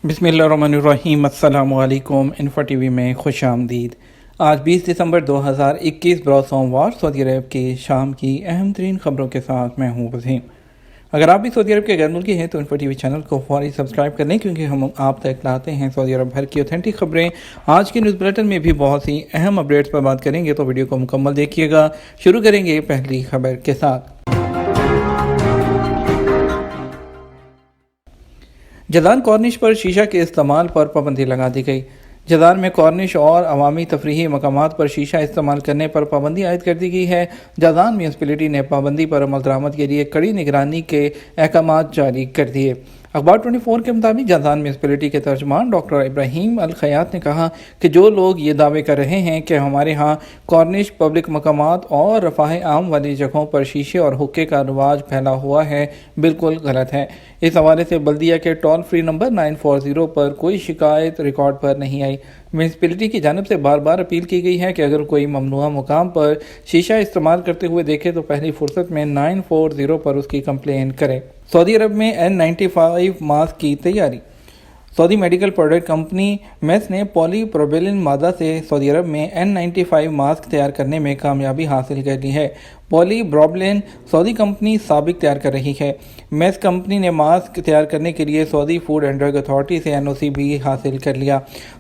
बिस्मिल्लाहिर्रहमानिर्रहीम। अस्सलामु अलैकुम। इन्फो टी वी में खुश आमदीद। आज 20 दिसंबर 2021 बरोज़ सोमवार सऊदी अरब के शाम की अहम तरीन खबरों के साथ मैं हूँ वसीम। अगर आप भी सऊदी अरब के गैर मुल्की हैं तो इन्फो टी वी चैनल को फौरी सब्सक्राइब कर लें, क्योंकि हम आप तक लाते हैं सऊदी अरब भर की ऑथेंटिक खबरें। आज के न्यूज़ बुलेटिन में भी बहुत सी अहम अपडेट्स पर बात करेंगे, तो वीडियो को मुकम्मल देखिएगा। शुरू करेंगे पहली खबर के साथ। जदान कॉर्निश पर शीशा के इस्तेमाल पर पाबंदी लगा दी गई। जदान में कॉर्निश और अवामी तफरीही मकामात पर शीशा इस्तेमाल करने पर पाबंदी आयद कर दी गई है। जदान म्यूनसिपलिटी ने पाबंदी पर अमल दरामद के लिए कड़ी निगरानी के अहकाम जारी कर दिए। अखबार 24 के मुताबिक जदान म्यूनसिपलिटी के तर्जमान डॉक्टर इब्राहिम अल खयात ने कहा कि जो लोग ये दावे कर रहे हैं कि हमारे यहाँ कॉर्निश, पब्लिक मकामात और रफाह आम वाली जगहों पर शीशे और हुक्के का रिवाज फैला हुआ है, बिल्कुल गलत है। इस हवाले से बल्दिया के टोल फ्री नंबर 940 पर कोई शिकायत रिकॉर्ड पर नहीं आई। म्यूनसिपलिटी की जानिब से बार बार अपील की गई है कि अगर कोई ममनुआ मुकाम पर शीशा इस्तेमाल करते हुए देखे तो पहली फुर्सत में 940 पर उसकी कंप्लेन करें। सऊदी अरब में N95 मास्क की तैयारी। Saudi medical product company mess ने पॉलीप्रोपिलीन मादा से सऊदी अरब में N95 मास्क तैयार करने में कामयाबी हासिल कर ली है। पॉलीप्रोपिलीन सऊदी कंपनी साबिक तैयार कर रही है। मेस कंपनी ने मास्क तैयार करने के लिए Saudi food and drug authority से NOC भी हासिल कर लिया।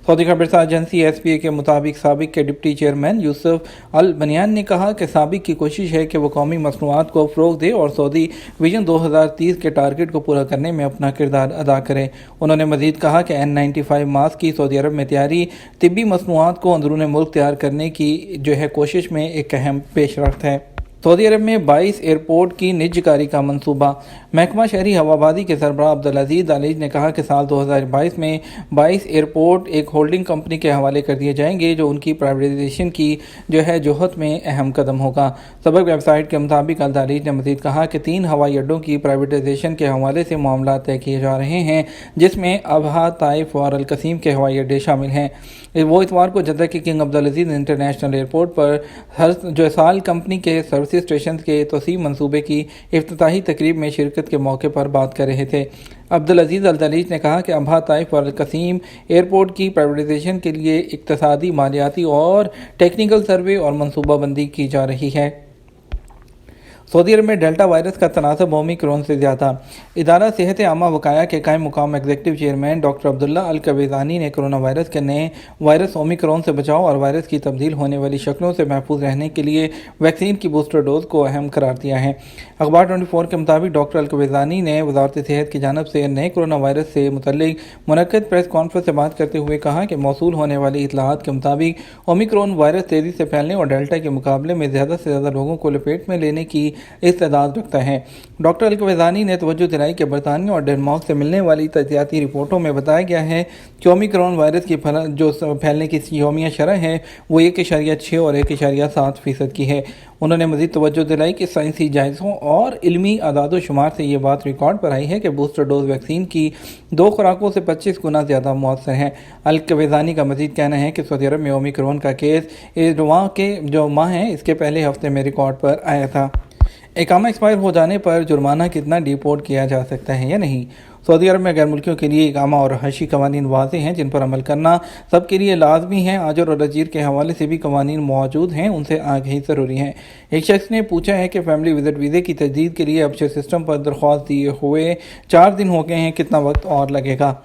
सऊदी खबरसार एजेंसी SPA के मुताबिक साबिक के डिप्टी चेयरमैन यूसुफ अल बनियान ने कहा कि साबिक की कोशिश है कि वो कौमी मसनूआत को फ़रोग दे और सऊदी विजन 2030 के टारगेट को पूरा करने में अपना किरदार अदा करे। उन्होंने मजीद कहा कि N95 मास्क की सऊदी अरब में तैयारी तिब्बी मसनूआत को अंदरून मुल्क तैयार करने की कोशिश में एक अहम पेशरफ्त है। सऊदी अरब में 22 एयरपोर्ट की निजकारी का मंसूबा। महकमा शहरी हवाबाजी के सरबराह अब्दुल अजीज ने कहा कि साल 2022 में 22 एयरपोर्ट एक होल्डिंग कंपनी के हवाले कर दिए जाएंगे, जो उनकी प्राइवेटाइजेशन की जोहत में अहम कदम होगा। सबक वेबसाइट के मुताबिक अब्दुल अजीज ने मजीद कहा कि 3 हवाई अड्डों की प्राइवेटाइजेशन के हवाले से मामला तय किए जा रहे हैं, जिसमें अबहा, ताइफ और अल कसीम के हवाई अड्डे शामिल हैं। वो इतवार को जद्दा के किंग अब्दुल अजीज इंटरनेशनल एयरपोर्ट पर हर साल कंपनी के सर्विस स्टेशन के तोसी मंसूबे की इफ्तिताही तकरीब में शिरकत के मौके पर बात कर रहे थे। अब्दुल अजीज ने कहा कि अबहा, ताइफ और अल कसीम एयरपोर्ट की प्राइवेटाइजेशन के लिए इक्तसादी, मालियाती और टेक्निकल सर्वे और मनसूबाबंदी की जा रही है। सऊदी अरब में डेल्टा वायरस का तनासब ओमिक्रॉन से ज़्यादा। इदारा सेहत आमा वकाया के कायम मुकाम एग्जीक्यूटिव चेयरमैन डॉक्टर अब्दुल्ला अल कवेज़ानी ने कोरोना वायरस के नए वायरस ओमिक्रॉन से बचाव और वायरस की तब्दील होने वाली शक्लों से महफूज रहने के लिए वैक्सीन की बूस्टर डोज को अहम करार दिया है। अखबार 24 के मुताबिक डॉक्टर अल कवेज़ानी ने वजारत सेहत की जानब से नए कोरोना वायरस से मुतल्लिक मुनक्कद प्रेस कॉन्फ्रेंस से बात करते हुए कहा कि मौसूल होने वाली इतलात के मुताबिक ओमिक्रॉन वायरस तेज़ी से फैलने और डेल्टा के मुकाबले में ज़्यादा से ज़्यादा लोगों को लपेट में लेने की इस्तेदाद रखता है। डॉक्टर अल कवेज़ानी ने तवज्जो दिलाई कि बरतानिया और डेनमार्क से मिलने वाली तजज़ियाती रिपोर्टों में बताया गया है कि ओमिक्रॉन वायरस की फैलने की यौमिया शरह है वो 1.6 और 1.7% की है। उन्होंने मज़ीद तवज्जो दिलाई कि साइंसी जायज़ों और इल्मी आदाद शुमार से ये बात रिकॉर्ड पर आई है कि बूस्टर डोज वैक्सीन की 2 खुराकों से 25 गुना ज़्यादा मौसर है। अल कवेज़ानी का मज़ीद कहना है कि सऊदी अरब में ओमिक्रॉन का केस वहाँ के जो माह हैं इसके पहले हफ्ते में रिकॉर्ड पर आया था। इकामा एक्सपायर हो जाने पर जुर्माना कितना डिपोर्ट किया जा सकता है या नहीं। सऊदी अरब में गैर मुल्कियों के लिए इकामा और रहायशी कवानीन वाज़ेह हैं, जिन पर अमल करना सबके लिए लाजमी है। आजर और अजीर के हवाले से भी कवानीन मौजूद हैं, उनसे आगे ज़रूरी हैं। एक शख्स ने पूछा है कि फैमिली विजिट वीज़े की तजदीद के लिए अबशर सिस्टम पर दरख्वास्त दिए हुए 4 दिन हो गए हैं, कितना वक्त और लगेगा।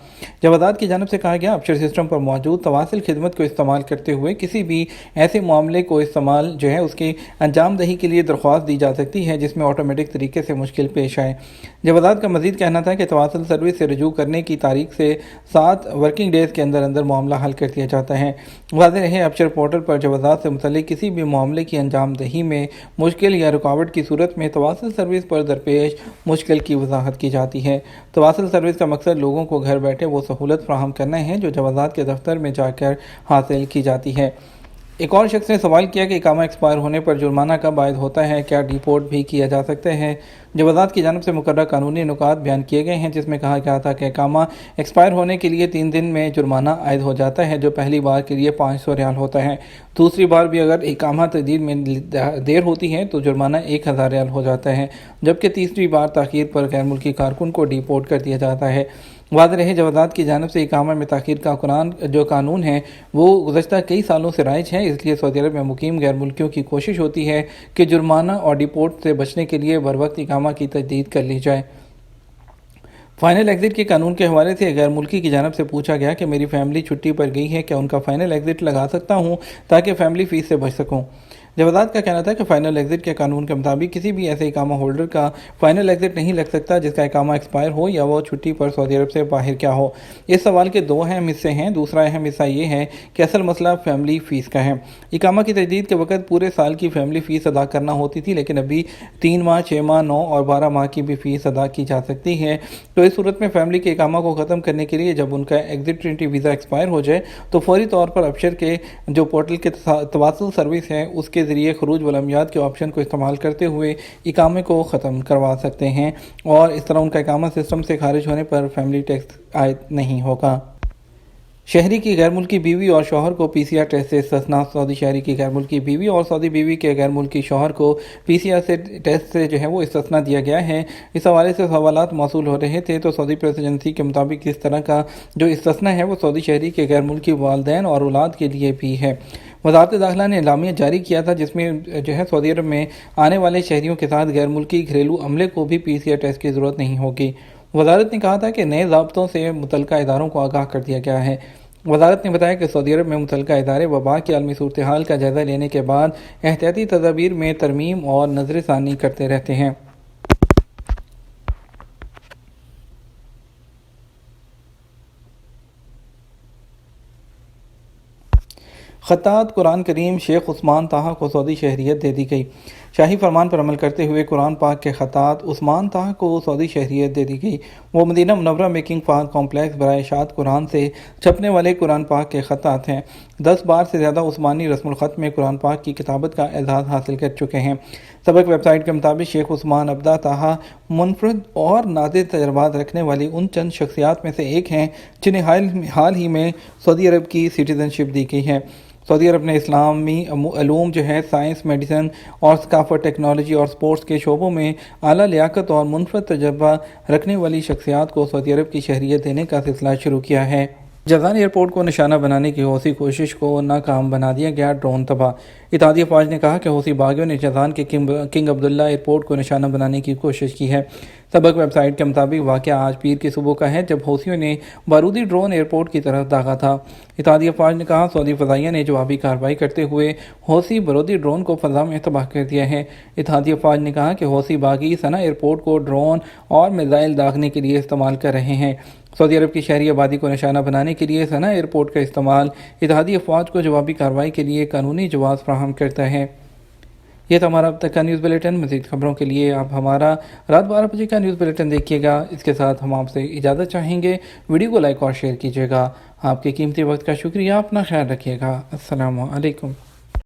जवादात की जानब से कहा गया अबशर सिस्टम पर मौजूद तवासिल खिदमत को इस्तेमाल करते हुए किसी भी ऐसे मामले को इस्तेमाल उसकी अंजाम दही के लिए दरख्वास्त दी जा सकती है जिसमें ऑटोमेटिक तरीके से मुश्किल पेश आए। जवादात का मज़ीद कहना था कि तवासल सर्विस से रजू करने की तारीख से 7 वर्किंग डेज़ के अंदर अंदर मामला हल कर दिया जाता है। वाज़ेह रहे अबशर पोर्टल पर जवादात से मुतल्लिक किसी भी मामले की अंजाम दही में मुश्किल या रुकावट की सूरत में तवासल सर्विस पर दरपेश मुश्किल की वजाहत की जाती है। तवासल सर्विस का मकसद लोगों को घर बैठे वो सहूलत फ्राहम करना है जो जवादात के दफ्तर में जाकर हासिल की जाती है। एक और शख्स ने सवाल किया कि इकामा एक्सपायर होने पर जुर्माना कब आयद होता है, क्या डिपोर्ट भी किया जा सकता है। जवादात की जानब से मुकर्रर कानूनी नुकात बयान किए गए हैं, जिसमें कहा गया था कि इकामा एक्सपायर होने के लिए 3 दिन में जुर्माना आयद हो जाता है, जो पहली बार के लिए 500 रियाल होता है। दूसरी बार भी अगर इकामा तजदीद में देर होती है तो जुर्माना 1000 रियाल हो जाता है, जबकि तीसरी बार ताख़ीर पर गैर मुल्की कारकुन को डिपोर्ट कर दिया जाता है। वाज़ेह रहे जवादात की जानिब से इकामा में ताख़ीर का जो कानून है वो गुज़श्ता कई सालों से राइज है। इसलिए सऊदी अरब में मुकीम गैर मुल्कियों की कोशिश होती है कि जुर्माना और डिपोर्ट से बचने के लिए बर वक्त इकामा की तजदीद कर ली जाए। फाइनल एग्ज़िट के कानून के हवाले से गैर मुल्की की जानिब से पूछा गया कि मेरी फैमिली छुट्टी पर गई है, क्या उनका फ़ाइनल एग्ज़िट लगा सकता हूँ ताकि फ़ैमिली फ़ीस से बच सकूँ। जवादात का कहना था कि फ़ाइनल एग्ज़िट के कानून के मुताबिक किसी भी ऐसे इकामा होल्डर का फ़ाइनल एग्ज़िट नहीं लग सकता जिसका इकामा एक्सपायर हो या वो छुट्टी पर सऊदी अरब से बाहर क्या हो। इस सवाल के दो अहम हिस्से हैं। दूसरा अहम हिस्सा ये है कि असल मसला फैमिली फ़ीस का है। इकामा की तजदीद के वक्त पूरे साल की फैमिली फ़ीस अदा करना होती थी, लेकिन अभी 3 माह, 6 माह, 9 और 12 माह की भी फ़ीस अदा की जा सकती है। तो इस सूरत में फैमिली के इकामा को ख़त्म करने के लिए जब उनका एग्ज़िट वीज़ा एक्सपायर हो जाए तो फौरी तौर पर अबशर के जो पोर्टल के तवासल सर्विस है उसके ज़रिए खरूज वलमियात के ऑप्शन को इस्तेमाल करते हुए इकामे को ख़त्म करवा सकते हैं और इस तरह उनका इकामा सिस्टम से खारिज होने पर फैमिली टैक्स आयद नहीं होगा। शहरी की गैर मुल्की बीवी और शौहर को पीसीआर टेस्ट से इस्तिस्ना। सऊदी शहरी की गैर मुल्की बीवी और सऊदी बीवी के गैर मुल्की शौहर को पीसीआर से टेस्ट से जो है वो इस्तिस्ना दिया गया है। इस हवाले से सवालात मौसूल हो रहे थे तो सऊदी प्रेस एजेंसी के मुताबिक इस तरह का जो इस्तिस्ना है वो सऊदी शहरी के गैर मुल्की वालदैन और औलाद के लिए भी है। वज़ारत दाखिला ने एलामिया जारी किया था जिसमें जो है सऊदी अरब में आने वाले शहरियों के साथ गैर मुल्की घरेलू अमले को भी पीसीआर टेस्ट की ज़रूरत नहीं होगी। वज़ारत ने कहा था कि नए ज़ाब्तों से मुतल्लिका इदारों को आगाह कर दिया गया है। वज़ारत ने बताया कि सऊदी अरब में मुतल्लिका इदारे वबा की आलमी सूरत हाल का जायज़ा लेने के बाद एहतियाती तदाबीर में तरमीम और नज़रसानी करते रहते हैं। ख़त्तात कुरान करीम शेख उस्मान ताहा को सऊदी शहरियत दे दी गई। शाही फरमान पर अमल करते हुए कुरान पाक के ख़त्तात उस्मान ताहा को सऊदी शहरियत दे दी गई। वो मदीना मुनव्वरा में किंग फहद कॉम्प्लेक्स बराए शाद कुरान से छपने वाले कुरान पाक के ख़त्तात हैं। 10 बार से ज़्यादा उस्मानी रस्मुल ख़त में कुरान पाक की किताबत का एजाज़ हासिल कर चुके हैं। सबक वेबसाइट के मुताबिक शेख उस्मान अब्दा ताहा मुनफरद और नादिर तजर्बात रखने वाली उन चंद शख्सियात में से एक हैं जिन्हें हाल ही में सऊदी अरब की सिटीज़नशिप दी गई है। सऊदी अरब ने इस्लामी अलूम जो है साइंस, मेडिसिन और सकाफत, टेक्नोलॉजी और स्पोर्ट्स के शोबों में आला लियाकत और मुनफरद तजर्बा रखने वाली शख्सियात को सऊदी अरब की शहरियत देने का सिलसिला शुरू किया है। जज़ान एयरपोर्ट को निशाना बनाने की हौसी कोशिश को नाकाम बना दिया गया, ड्रोन तबाह। इत्तेहादी अफवाज ने कहा कि हौसी बागियों ने जज़ान के किंग अब्दुल्ला एयरपोर्ट को निशाना बनाने की कोशिश की है। सबक वेबसाइट के मुताबिक वाक़या आज पीर की सुबह का है जब हौसियों ने बारूदी ड्रोन एयरपोर्ट की तरफ दागा था। इत्तेहादी अफवाज ने कहा सऊदी फ़ज़ाइया ने जवाबी कार्रवाई करते हुए हौसी बारूदी ड्रोन को फ़ज़ा में तबाह कर दिया है। इत्तेहादी अफवाज ने कहा कि हौसी बागी सना एयरपोर्ट को ड्रोन और मिसाइल दागने के लिए इस्तेमाल कर रहे हैं। सऊदी अरब की शहरी आबादी को निशाना बनाने के लिए सना एयरपोर्ट का इस्तेमाल इत्तेहादी अफवाज को जवाबी कार्रवाई के लिए कानूनी जवाब फराहम करता है। यह था हमारा अब तक का न्यूज़ बुलेटिन। मज़ीद खबरों के लिए आप हमारा रात 12 बजे का न्यूज़ बुलेटिन देखिएगा। इसके साथ हम आपसे इजाज़त चाहेंगे। वीडियो को लाइक और शेयर कीजिएगा। आपके कीमती वक्त का शुक्रिया। अपना ख्याल रखिएगा। अस्सलामु अलैकुम।